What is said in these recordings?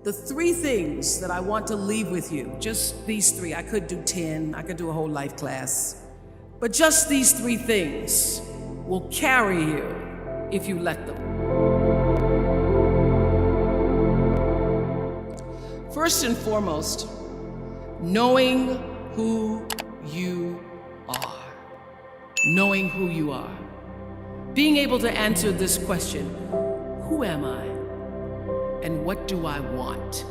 The three things that I want to leave with you, just these three. I could do 10, I could do a whole life class, but just these three things will carry you if you let them. First and foremost, knowing who you are. Knowing who you are. Being able to answer this question, who am I? And what do I want?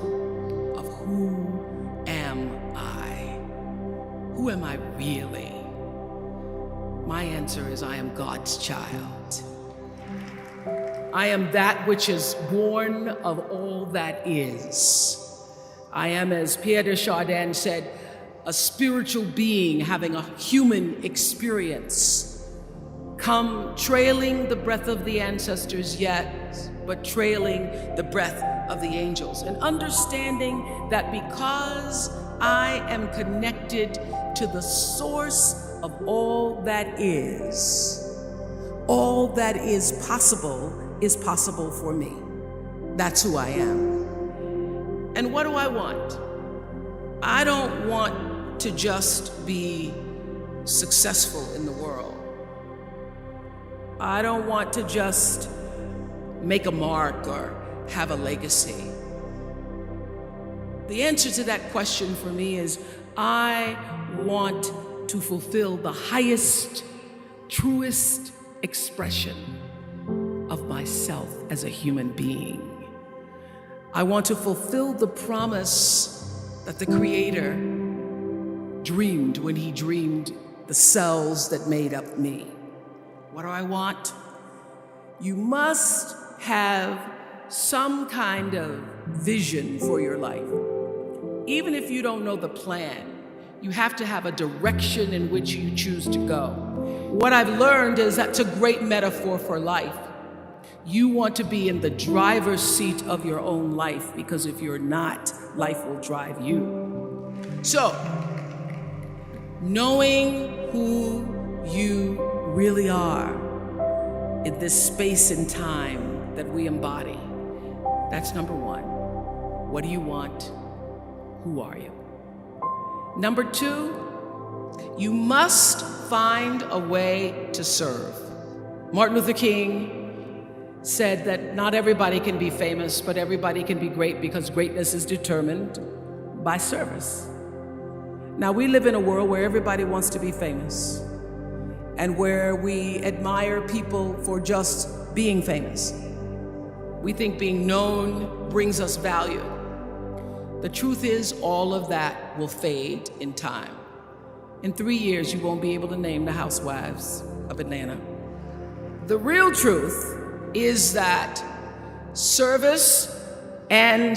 Of who am I? Who am I really? My answer is I am God's child. I am that which is born of all that is. I am, as Pierre de Chardin said, a spiritual being having a human experience. Come trailing the breath of the ancestors, yet, but trailing the breath of the angels. And understanding that because I am connected to the source of all that is possible for me. That's who I am. And what do I want? I don't want to just be successful in the world. I don't want to just make a mark or have a legacy. The answer to that question for me is I want to fulfill the highest, truest expression of myself as a human being. I want to fulfill the promise that the Creator dreamed when He dreamed the cells that made up me. What do I want? You must have some kind of vision for your life. Even if you don't know the plan, you have to have a direction in which you choose to go. What I've learned is that's a great metaphor for life. You want to be in the driver's seat of your own life, because if you're not, life will drive you. So, knowing who you really are in this space and time that we embody, that's number one. What do you want? Who are you? Number two, you must find a way to serve. Martin Luther King said that not everybody can be famous, but everybody can be great, because greatness is determined by service. Now, we live in a world where everybody wants to be famous and where we admire people for just being famous. We think being known brings us value. The truth is, all of that will fade in time. In 3 years, you won't be able to name the housewives of Atlanta. The real truth is that service and the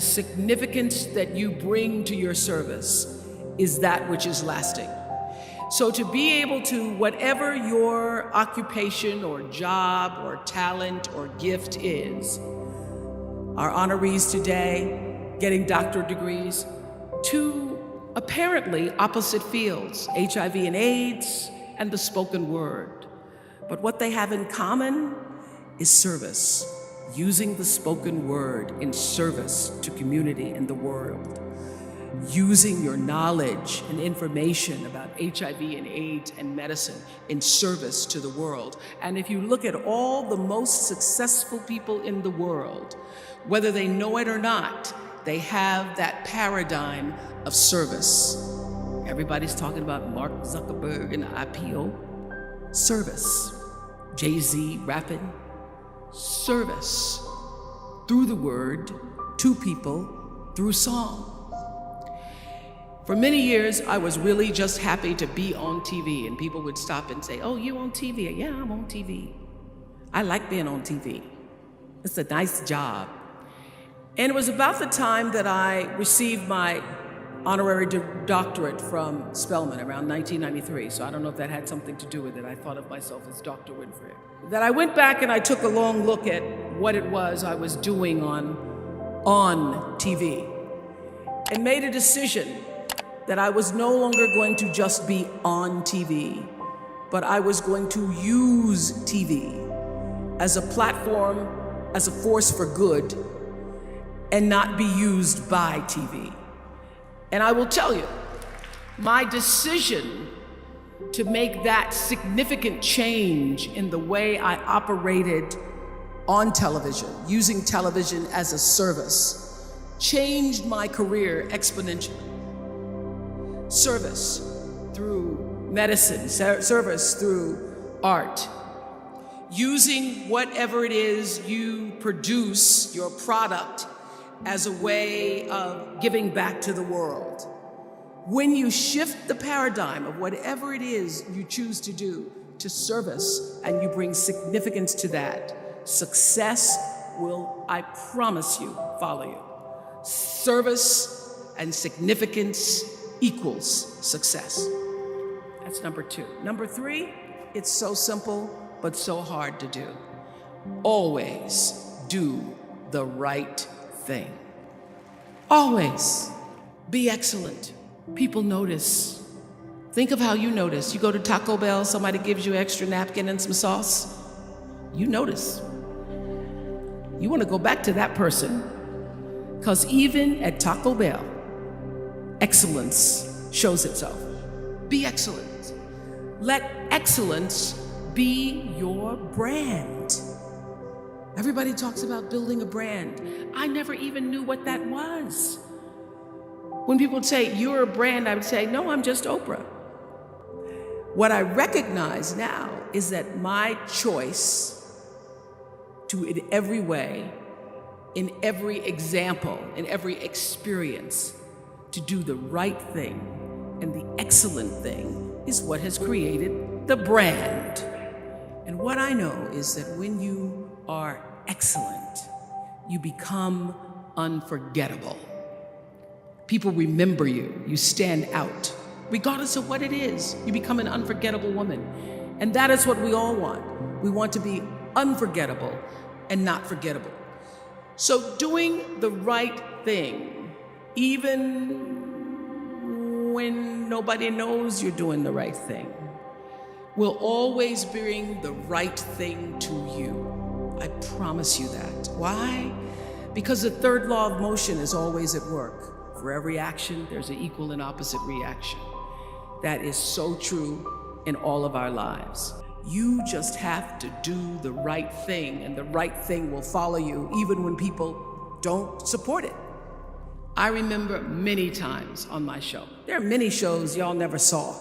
significance that you bring to your service is that which is lasting. So to be able to, whatever your occupation or job or talent or gift is, our honorees today getting doctorate degrees, to apparently opposite fields, HIV and AIDS and the spoken word. But what they have in common is service, using the spoken word in service to community and the world, using your knowledge and information about HIV and AIDS and medicine in service to the world. And if you look at all the most successful people in the world, whether they know it or not, they have that paradigm of service. Everybody's talking about Mark Zuckerberg and the IPO. Service. Jay-Z rapping. Service. Through the word, to people, through song. For many years, I was really just happy to be on TV, and people would stop and say, "Oh, you on TV?" "Yeah, I'm on TV. I like being on TV. It's a nice job." And it was about the time that I received my honorary doctorate from Spelman around 1993. So I don't know if that had something to do with it. I thought of myself as Dr. Winfrey. That I went back and I took a long look at what it was I was doing on TV and made a decision that I was no longer going to just be on TV, but I was going to use TV as a platform as a force for good and not be used by TV. And I will tell you, my decision to make that significant change in the way I operated on television, using television as a service, changed my career exponentially. Service through medicine, service through art, using whatever it is you produce, your product, as a way of giving back to the world. When you shift the paradigm of whatever it is you choose to do to service and you bring significance to that, success will, I promise you, follow you. Service and significance equals success. That's number 2. Number 3, it's so simple, but so hard to do. Always do the right thing. Always be excellent. People notice. Think of how you notice. You go to Taco Bell, somebody gives you extra napkin and some sauce. You notice. You want to go back to that person, because even at Taco Bell, excellence shows itself. Be excellent. Let excellence be your brand. Everybody talks about building a brand. I never even knew what that was. When people would say, you're a brand, I would say, no, I'm just Oprah. What I recognize now is that my choice to, in every way, in every example, in every experience, to do the right thing and the excellent thing is what has created the brand. And what I know is that when you are excellent, you become unforgettable. People remember you. You stand out. Regardless of what it is, you become an unforgettable woman. And that is what we all want. We want to be unforgettable and not forgettable. So doing the right thing, even when nobody knows you're doing the right thing, will always bring the right thing to you. I promise you that. Why? Because the third law of motion is always at work. For every action, there's an equal and opposite reaction. That is so true in all of our lives. You just have to do the right thing, and the right thing will follow you even when people don't support it. I remember many times on my show. There are many shows y'all never saw.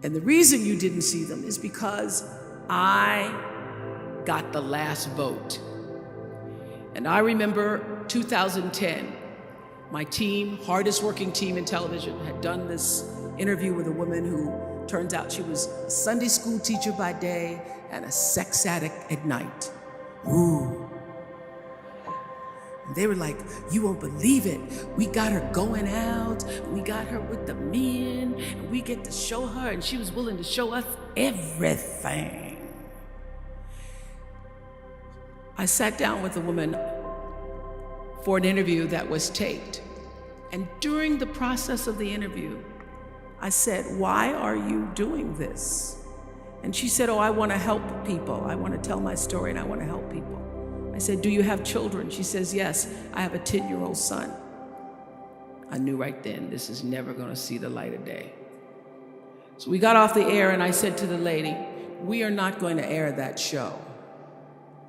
And the reason you didn't see them is because I got the last vote. And I remember 2010, my team, hardest working team in television, had done this interview with a woman who turns out she was a Sunday school teacher by day and a sex addict at night. Ooh. And they were like, you won't believe it. We got her going out, we got her with the men, and we get to show her, and she was willing to show us everything. I sat down with a woman for an interview that was taped. And during the process of the interview, I said, why are you doing this? And she said, oh, I want to help people. I want to tell my story and I want to help people. I said, do you have children? She says, yes, I have a 10-year-old son. I knew right then, this is never going to see the light of day. So we got off the air and I said to the lady, we are not going to air that show.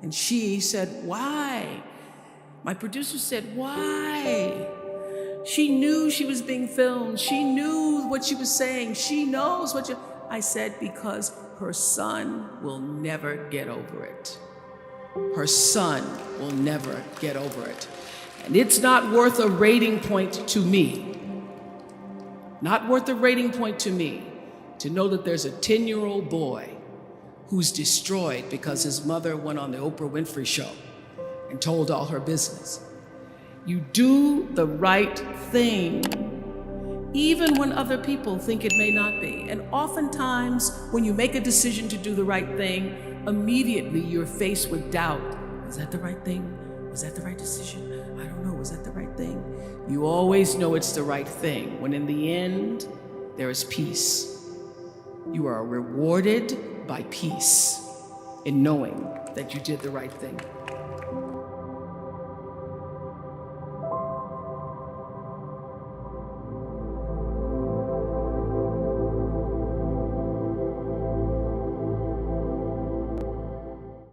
And she said, why? My producer said, why? She knew she was being filmed. She knew what she was saying. She knows what you... I said, because her son will never get over it. Her son will never get over it. And it's not worth a rating point to me. Not worth a rating point to me to know that there's a 10-year-old boy who's destroyed because his mother went on the Oprah Winfrey Show and told all her business. You do the right thing, even when other people think it may not be. And oftentimes, when you make a decision to do the right thing, immediately you're faced with doubt. Was that the right thing? Was that the right decision? I don't know, was that the right thing? You always know it's the right thing, when in the end, there is peace. You are rewarded by peace in knowing that you did the right thing.